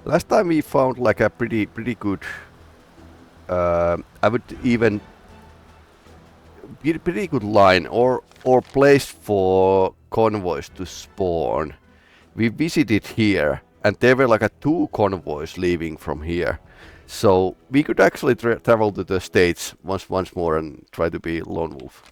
Last time we found like a pretty good. I would even pretty good line or place for convoys to spawn. We visited here, and there were like 2 convoys leaving from here. So we could actually travel to the States once more and try to be lone wolf.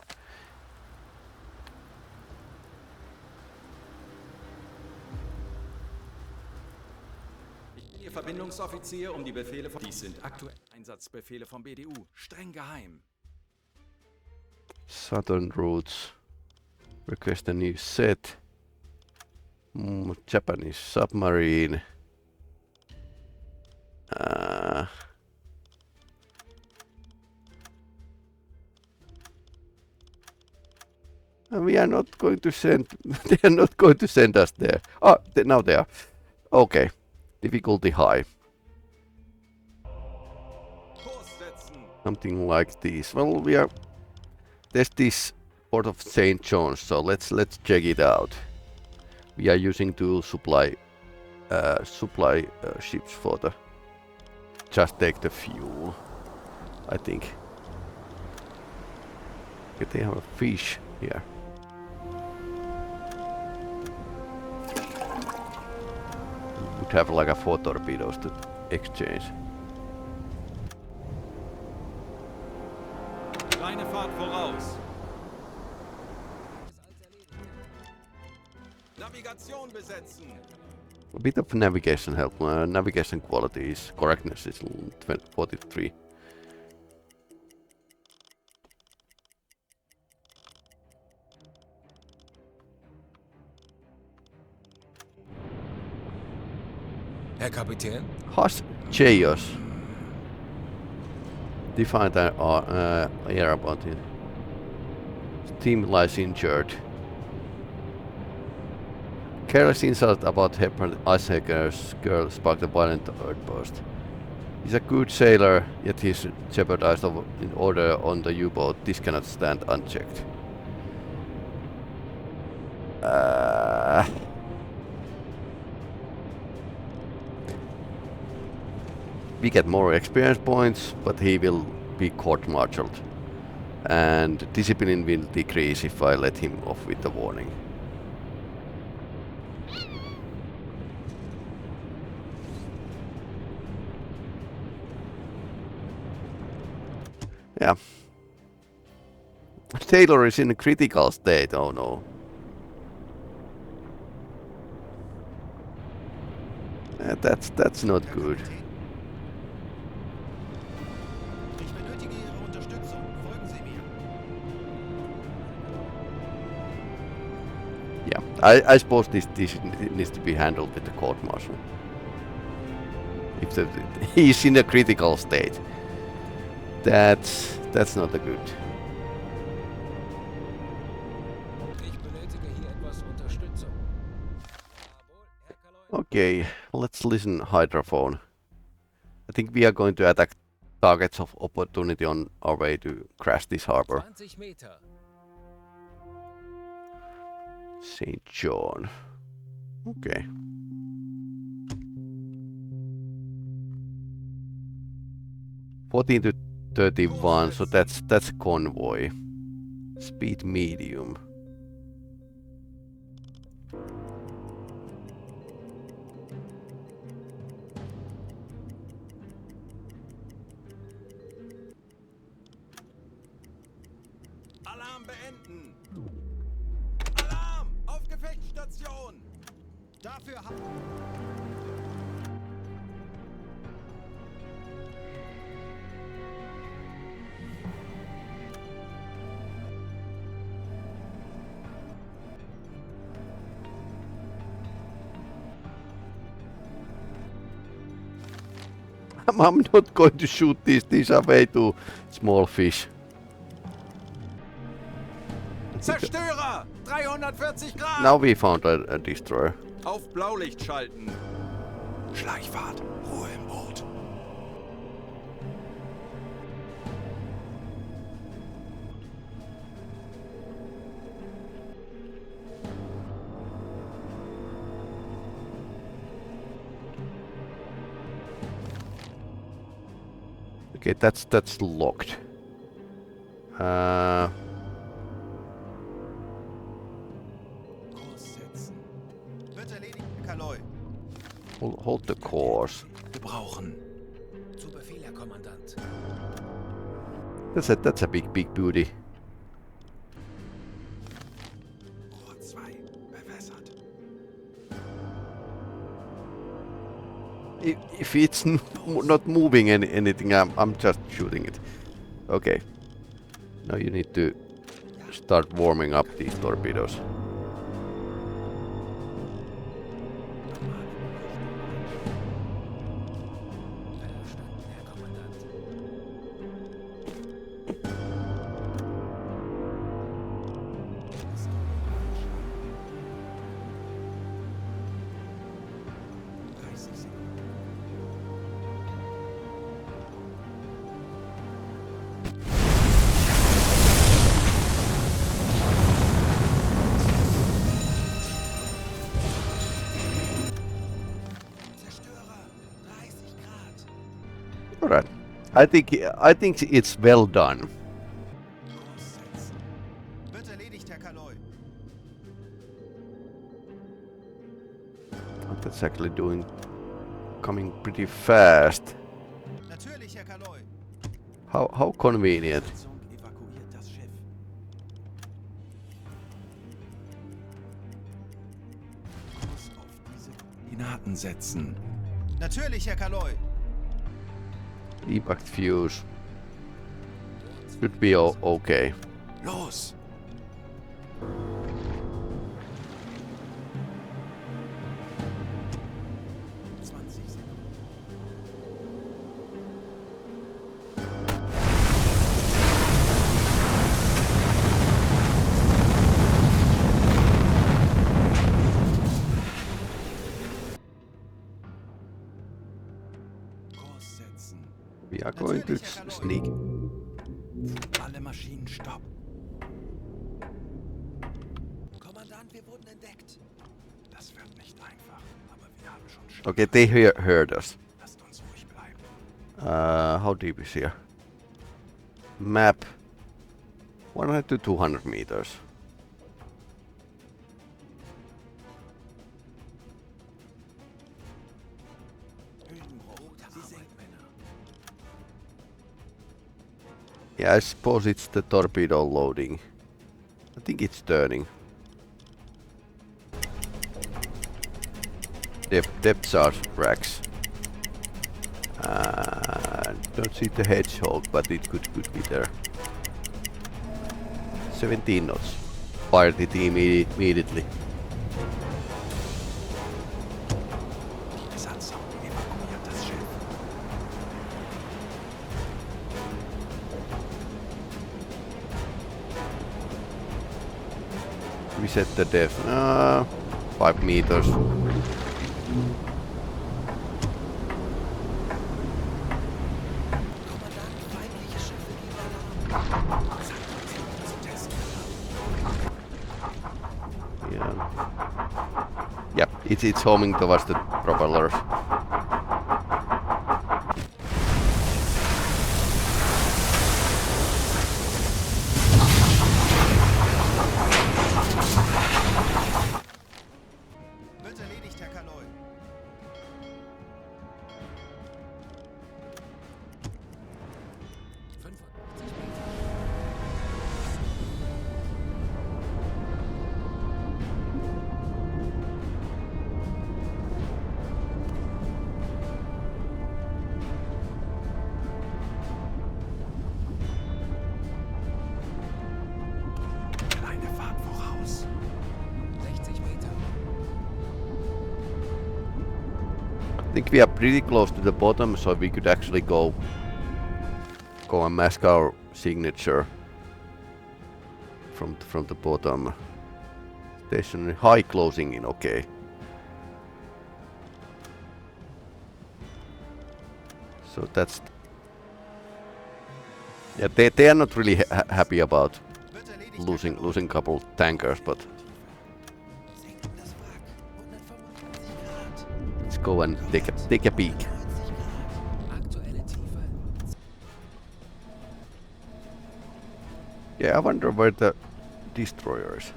Ihr Verbindungsoffizier die Befehle von... Dies sind aktuelle Einsatzbefehle vom BDU. Streng geheim. Southern routes. Request a new set. Japanese submarine. We are not going to send. They are not going to send us there. Oh, now they are. Okay. Difficulty high. Something like this. Well, we are. There's this port of St. John's, so let's check it out. We are using 2 supply ships for the. Just take the fuel, I think. Okay, they have a fish here. Would have like 4 torpedoes to exchange. Kleine Fahrt voraus. Navigation besetzen. A bit of navigation help. Navigation quality is correctness is 43. Herr Kapitän? Has Chaos. Define the air about it. Team lies injured. Careless insult about Hepburn Icehaker's girl sparked a violent outburst. He's a good sailor, yet he's jeopardized in order on the U-boat. This cannot stand unchecked. We get more experience points, but he will be court-martialed. And discipline will decrease if I let him off with the warning. Yeah. Taylor is in a critical state, oh no. That's not good. Yeah, I suppose this needs to be handled with the court martial. If he's in a critical state, that's not a good. Okay, let's listen hydrophone. I think we are going to attack targets of opportunity on our way to crash this harbor. St. John. Okay. (14 to 31), so that's convoy. Speed medium. Alarm beenden. Alarm! Auf Gefechtsstation! Dafür I'm not going to shoot these are way too small fish. Zerstörer! 340 Grad! Now we found a destroyer. Auf Blaulicht schalten. Schleichfahrt. Ruhe im Boot. Okay, that's locked. Kurs setzen. Wird erledigt, Kaloi. Hold the course. Gebrauchen. Zu Befehl, Herr Kommandant. That's a big booty. Rohr 2 bewässert. If it's not moving anything, I'm just shooting it. Okay. Now you need to start warming up these torpedoes. Verstanden, Herr Kommandant. Zerstörer. 30 Grad. Alright. I think it's well done. Kurs setzen. Wird erledigt, Herr Kaloi. That's actually coming pretty fast. Natürlich, Herr Kaloi. How convenient. Besatzung evakuiert das Schiff. Kurs auf diese Koordinaten setzen. Natürlich, Herr Kaloi. Impact fuse. Should be okay. Los! 20 Sekunden. Kurs setzen. We are going to sneak. Alle Maschinen stopp. Kommandant, wir wurden entdeckt. Das wird nicht einfach, aber wir haben schon Schiff. Okay, they heard us. Lasst uns ruhig bleiben. How deep is here? Map. 100 to 200 meters. Sie sehen Männer. Yeah, I suppose it's the torpedo loading. I think it's turning. Depth charge racks. Don't see the hedgehog, but it could be there. 17 knots. Fired it immediately. Die Besatzung evakuiert das Schiff. We set the depth. 5 meters. Kommandant, feindliche Schiffe geben Alarm. Yeah. Yep, it's homing towards the propellers. Wird erledigt, Herr Kaloi. Kleine Fahrt voraus. 60 Meter. I think we are pretty close to the bottom, so we could actually go and mask our signature from the bottom. Stationary high closing in, okay. So that's yeah. They are not really happy about Wird erledigt, Herr Kaloi. losing couple tankers, but Senken das Wrack. 125 Grad. let's go and take a peek. 90 Grad. Aktuelle Tiefe. Yeah, I wonder where the destroyer is.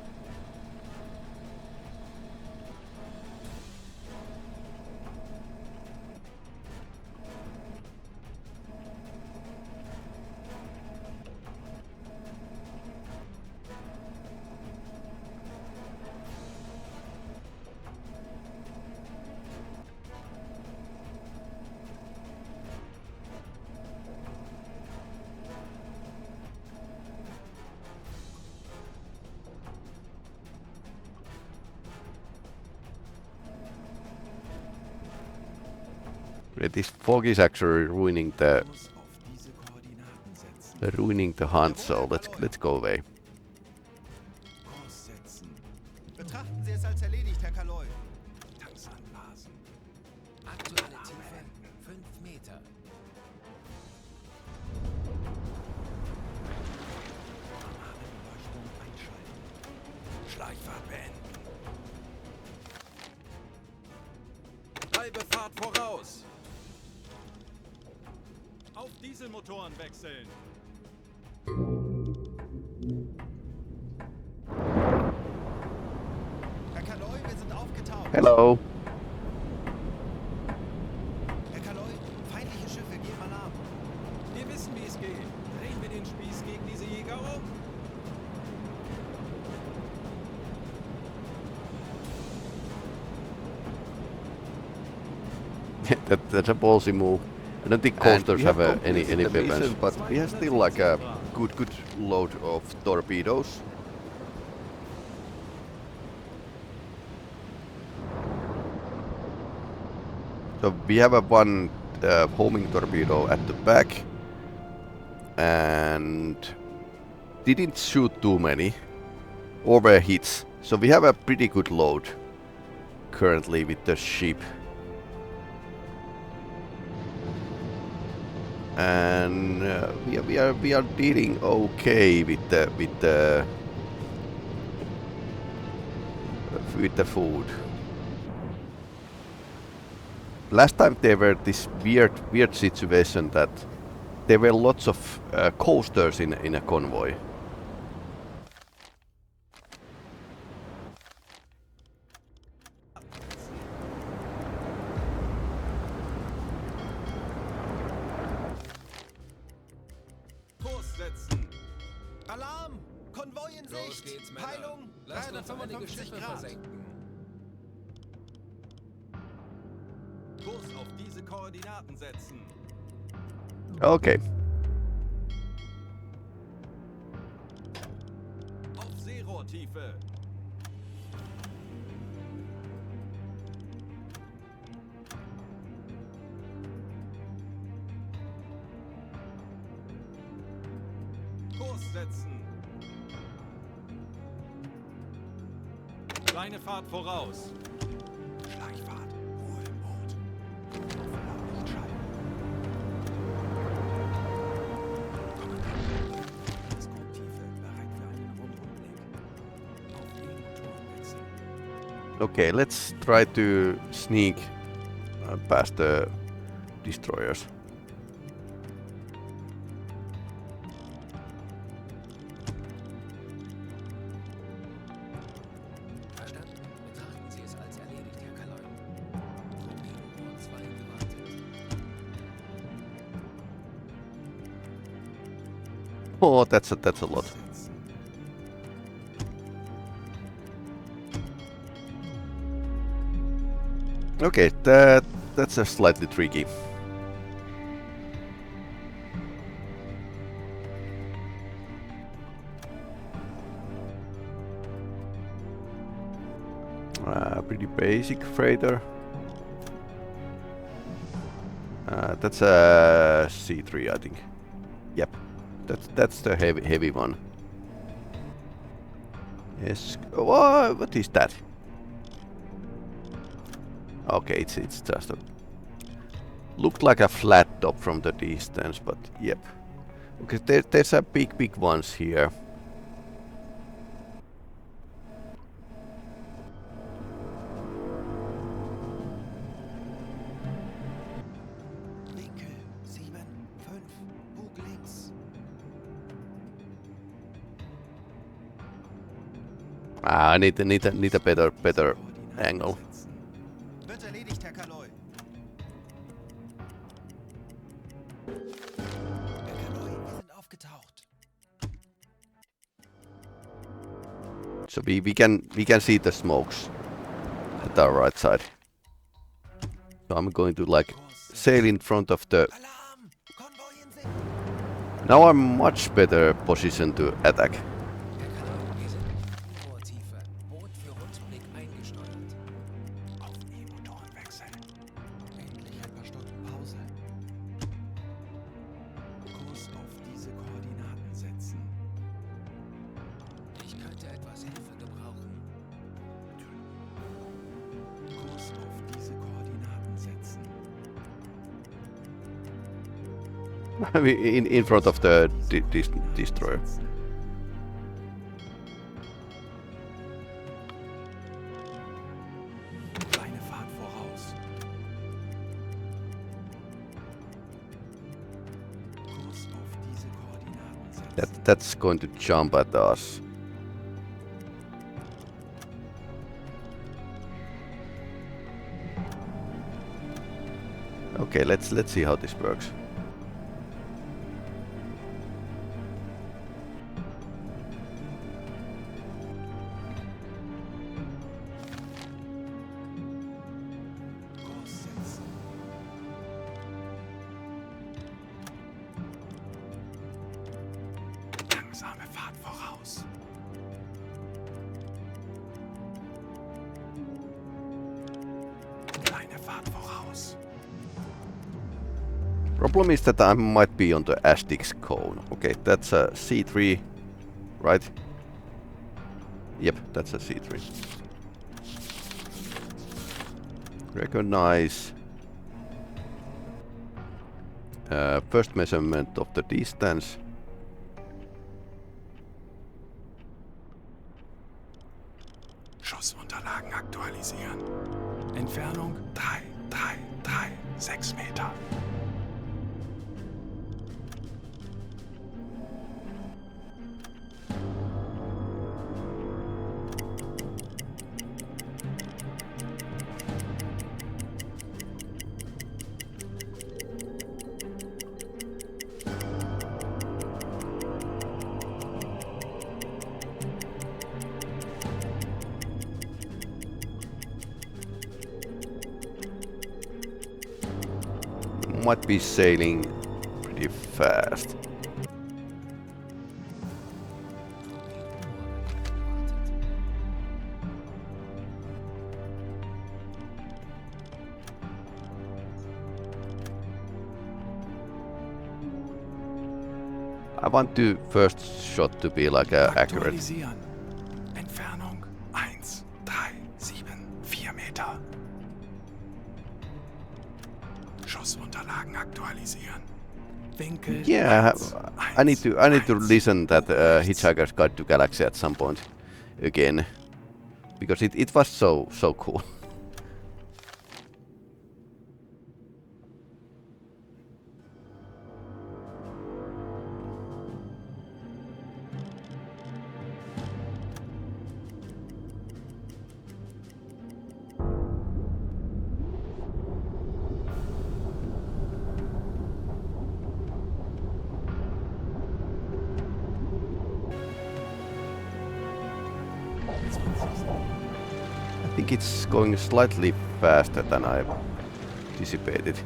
This fog is actually ruining the Kurs auf diese Koordinaten setzen. ruining the hunt, so let's go away. Kurs setzen. Betrachten Sie es als erledigt, Herr Kaloy. Tanks anblasen. Aktuelle Tiefe 5 Meter. Armadenbeleuchtung einschalten. Schleichfahrt beenden. Treibefahrt voraus. Auf Dieselmotoren wechseln. Herr Kaloy, wir sind aufgetaucht. Hello. Herr Kaloy, feindliche Schiffe geben Alarm. Wir wissen, wie es geht. Drehen wir den Spieß gegen diese Jäger um. That's a ballsy move. I don't think coasters have any weapons, but we have still like a good load of torpedoes. So we have a one homing torpedo at the back, and didn't shoot too many, or were hits. So we have a pretty good load currently with the ship. And we are dealing okay with the food. Last time there were this weird situation that there were lots of coasters in a convoy. Kurs setzen. Alarm! Konvoi in Los Sicht! geht's, Männer. Peilung Lasst uns einige 355 Schiffe Grad. versenken. Kurs auf diese Koordinaten setzen. Okay. Auf Seerohrtiefe. Kurs setzen. Kleine Fahrt voraus. Schleichfahrt. Ruhe im Boot. Nicht schalten. Teleskoptiefe bereit für einen Rundumblick. Auf E-Motoren wechseln. Okay, let's try to sneak past the destroyers. Verstanden. Betrachten Sie es als erledigt, Herr Kaloy. Torpedo 2 gewartet. Oh, that's a lot. Setzen. Okay, that's a slightly tricky. Pretty basic freighter. That's a C3, I think. Yep, that's the heavy one. Yes. What is that? Okay, it's just a looked like a flat top from the distance, but yep. Okay, there's a big ones here. Winkel 7, 5, Bug links. I need a better angle. Wird erledigt, Herr Kaloi. Herr Kaloi, wir sind aufgetaucht. So we can see the smokes at our right side. So I'm going to like sail in front of the. Alarm! Konvoi in Sicht. Now I'm much better positioned to attack. Herr Kaloi, wir sind in U-Boot-Tiefe. Boot für Rundblick eingesteuert. Auf E-Motoren wechseln. Endlich ein paar Stunden Pause. Kurs auf diese Koordinaten setzen. Ich könnte etwas Hilfe gebrauchen. Kurs auf diese Koordinaten setzen. in front of the destroyer. Kleine Fahrt voraus. Kurs auf diese Koordinaten setzen. That's going to jump at us. Okay, let's see how this works. Kurs setzen. Langsame Fahrt voraus. Kleine Fahrt voraus. Problem is that I might be on the Astix cone. Okay, that's a C3, right? Yep, that's a C3. Recognize. First measurement of the distance. Schussunterlagen aktualisieren. Entfernung 6 Meter. Might be sailing pretty fast. I want to first shot to be like accurate. Aktualisieren. Entfernung 4 Meter. Schussunterlagen aktualisieren. Winkel Yeah, 1, I need to 1. listen that Hitchhiker's Guide to Galaxy at some point again, because it was so cool. I think it's going slightly faster than I anticipated.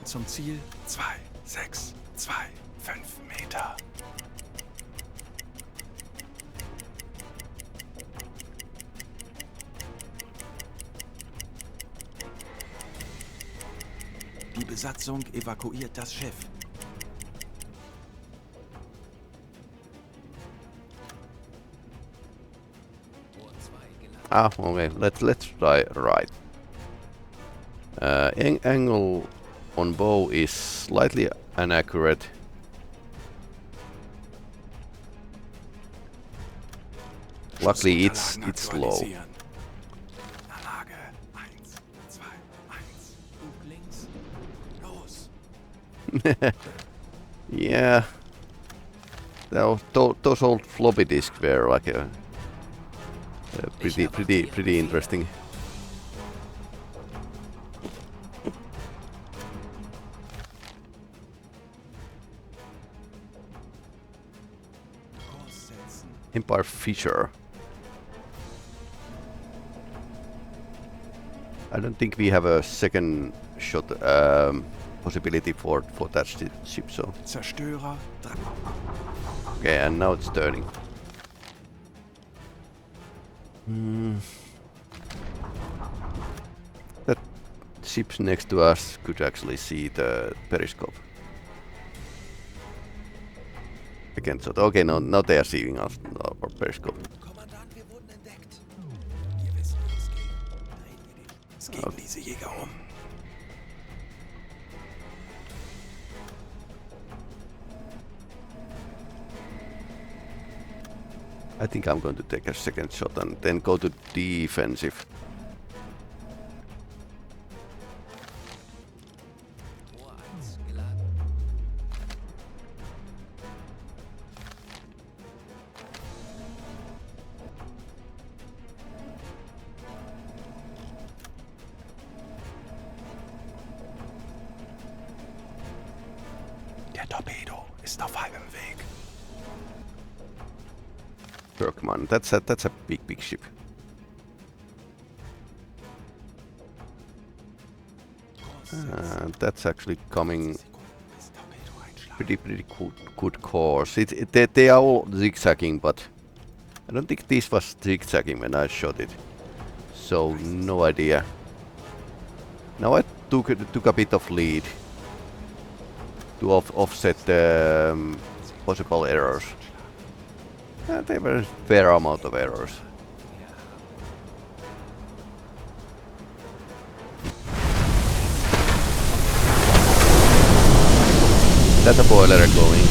Zum Ziel 2, 6, 2, 5 Meter. Die Besatzung evakuiert das Schiff. Ah, okay. Let's try right. Angle on bow is slightly inaccurate. Luckily, it's low. Lage 1, 2, 1. Bug links, Yeah. Those old floppy disks were like pretty interesting. Kurs setzen. Empire Fisher. I don't think we have a second shot possibility for that ship, so. Zerstörer. Okay, and now it's turning. That ship next to us could actually see the periscope. Again, so okay, now they are seeing us our periscope. Kommandant, wir wurden entdeckt. Wir wissen, wo es geht. Drehen wir den Schiff gegen diese Jäger um. I think I'm going to take a second shot and then go to defensive. Rohr 1 geladen. Der Torpedo ist auf halbem Weg. Berkman, that's a big ship. That's actually coming pretty good course. They are all zigzagging, but I don't think this was zigzagging when I shot it. So no idea. Now I took a bit of lead to offset the possible errors. There were a fair amount of errors. That's a boiler going.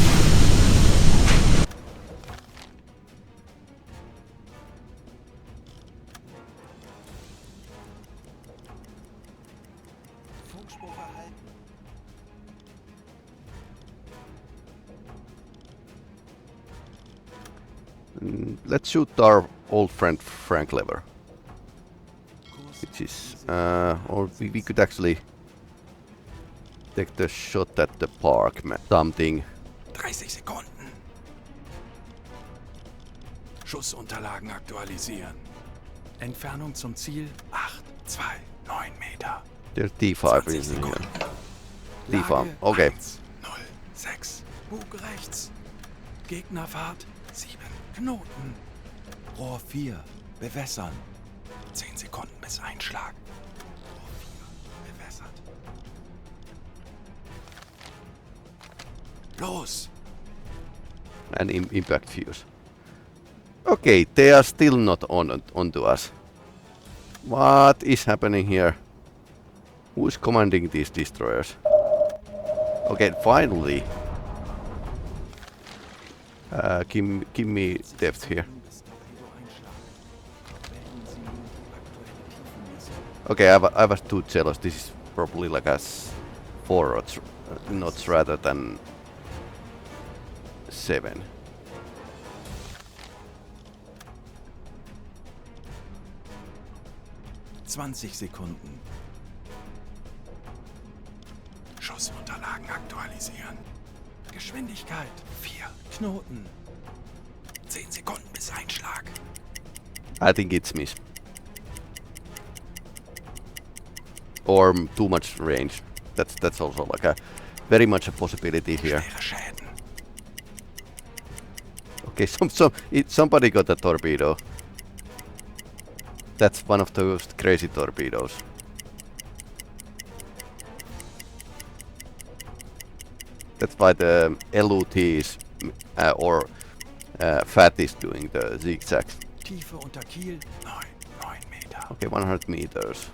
Funkspruch erhalten. Let's shoot our old friend Frank Lever. Which is, or we could actually take the shot at the park, something. 30 Sekunden. Schussunterlagen aktualisieren. Entfernung zum Ziel 829 Meter. There's T5 20 in here. Sekunden. T5, Lage okay. 106. Bug rechts. Gegnerfahrt 7 Knoten. Rohr 4. Bewässern. 10 Sekunden bis Einschlag. Rohr 4. Bewässert. Los! And impact fuse. Okay, they are still not onto us. What is happening here? Who is commanding these destroyers? Okay, finally. Give me depth here. Okay, I was too jealous. This is probably like a 4 knots rather than 7. Sekunden. Schussunterlagen aktualisieren. Geschwindigkeit 4 Knoten. 10 Sekunden bis Einschlag. I think it's miss. Or too much range. That's also like a very much a possibility here. Schwere Schäden. Okay, somebody got a torpedo. That's one of those crazy torpedoes. That's why the LUT is, or FAT is doing the zigzags. Tiefe unter Kiel 9 Meter. Okay, 100 meters.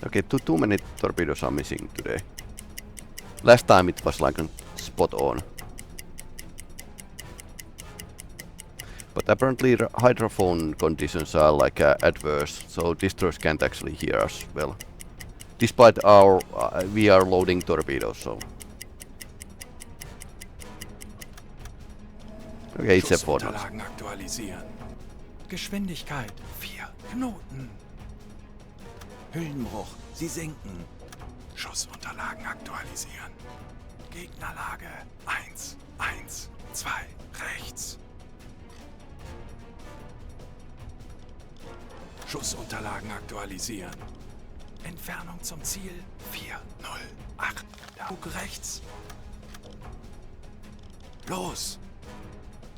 Okay, too many torpedoes are missing today. Last time it was like spot on. But apparently hydrophone conditions are like adverse, so destroyers can't actually hear us well. Despite our we are loading torpedoes, so. Okay, it's a 4 knots. Schussunterlagen aktualisieren. Geschwindigkeit 4 Knoten. Hüllenbruch, sie sinken. Schussunterlagen aktualisieren. Gegnerlage 1, 1, 2, rechts. Schussunterlagen aktualisieren. Entfernung zum Ziel 4, 0, 8. Bug rechts. Los!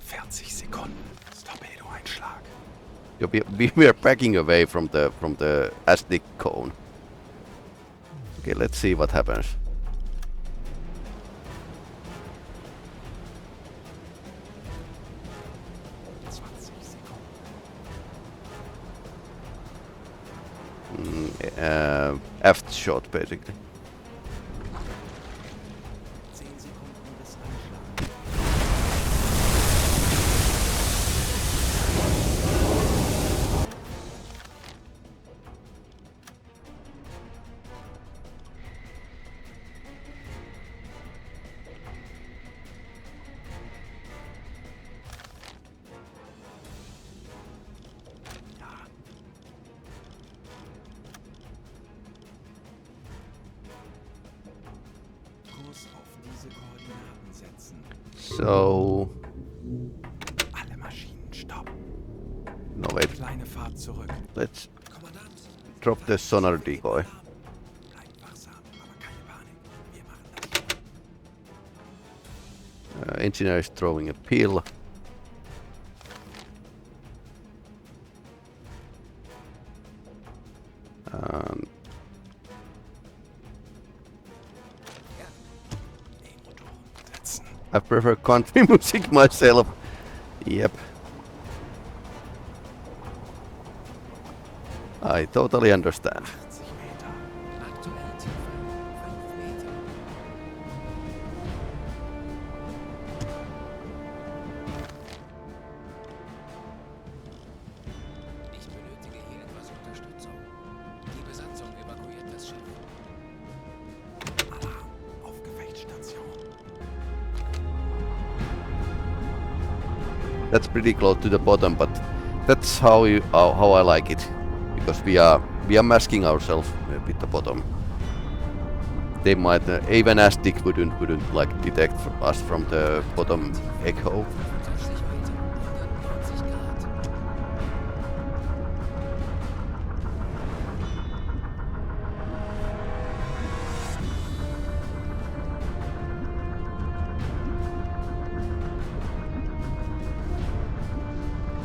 40 Sekunden. Torpedo-Einschlag. We are backing away from the ASDIC cone. Okay, let's see what happens. Aft shot, basically. 10 Sekunden bis Einschlag. Kurs auf diese Koordinaten setzen. So, Alle Maschinen stopp. no wait, Kleine Fahrt zurück. let's Kommandant, drop the sonar decoy. Bleibt wachsam, aber keine Panik. Wir machen das. Engineer is throwing a pill. Setzen. I prefer country music myself. Yep. I totally understand. 80 Meter. Aktuelle Tiefe 5 Meter. Ich benötige hier etwas Unterstützung. Die Besatzung evakuiert das Schiff. Alarm auf Gefechtsstation. That's pretty close to the bottom, but that's how I like it, because we are masking ourselves with the bottom. They might even ASDIC wouldn't like detect us from the bottom echo. 45 Meter. 190 Grad.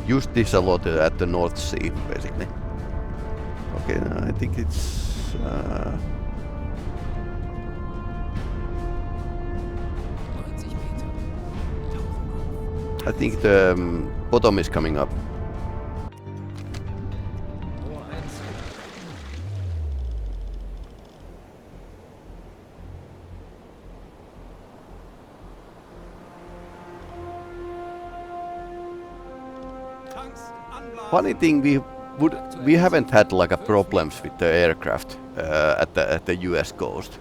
Use this a lot at the North Sea, basically. Okay, I think it's 90 Meter. I think the bottom is coming up. Rohr 1. Tanks anblasen. Funny thing, we haven't had like a problems with the aircraft at the US coast.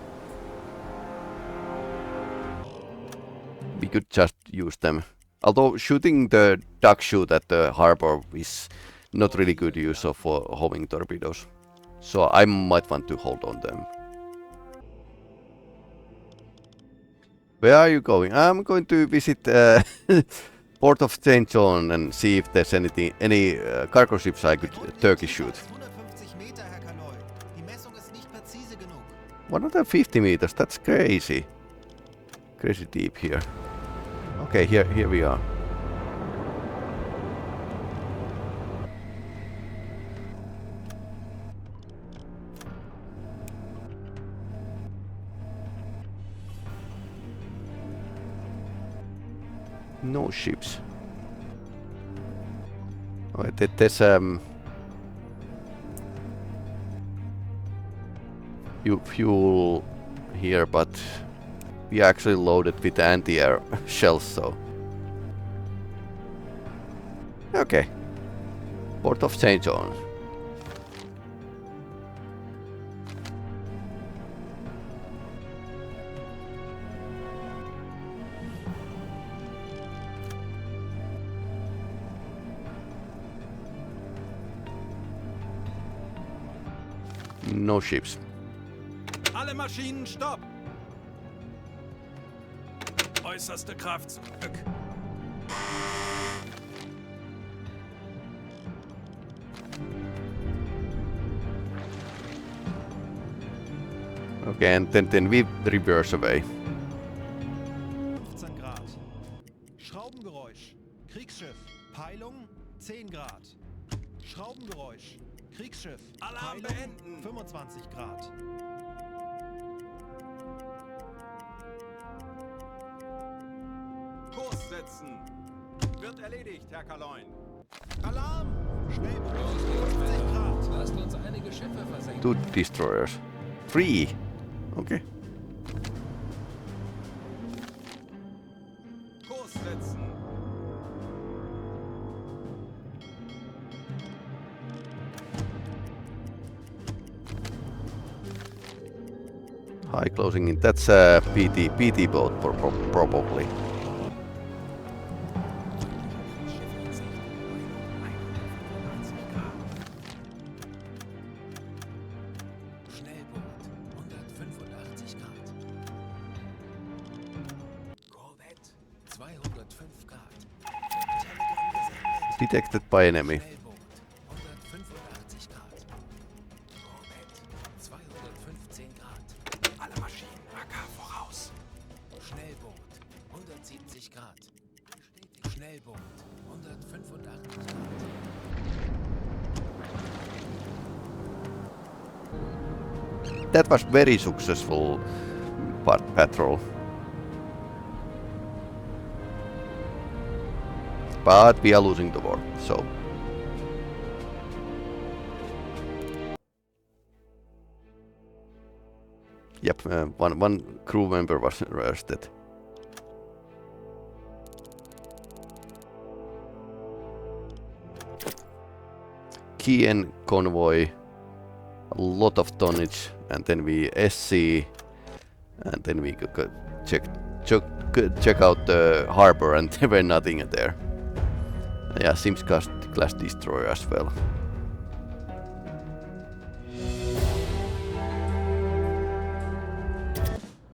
We could just use them. Although shooting the duck shoot at the harbor is not really good use of homing torpedoes. So I might want to hold on them. Where are you going? I'm going to visit Port of St. John and see if there's any cargo ships I could turkey shoot. 150 Meter, Herr Kaloy. Die Messung ist nicht präzise genug. 150 meters, that's crazy. Crazy deep here. Okay, here we are. No ships. Oh, there's fuel here, but we actually loaded with anti-air shells, so Okay. Port of St. John's. No ships. Alle Maschinen stopp! Äußerste Kraft zurück. Okay, and then we reverse away. 15 Grad. Schraubengeräusch. Kriegsschiff. Peilung 10 Grad. Schraubengeräusch. Kriegsschiff. Alarm Peilung beenden. 25 Grad. Kurs setzen. Wird erledigt, Herr Kaloin. Alarm! Schnellboot 50 Grad. Lasst uns einige Schiffe versenken. 2 destroyers. 3. Okay. Kurs setzen. High closing in. That's a PT boat probably. Schnellboot 185 Grad. Korvette 205 Grad. Detected by enemy. Schnellboot 185 Grad. Korvette 215 Grad. Alle Maschinen AK voraus. Schnellboot 170 Grad. Schnellboot 185 Grad. That was very successful patrol. But we are losing the war, so. Yep, one crew member was arrested. Kien convoy, a lot of tonnage, and then we SC, and then we could check out the harbor, and there were nothing there. Yeah, Sims class destroyer as well.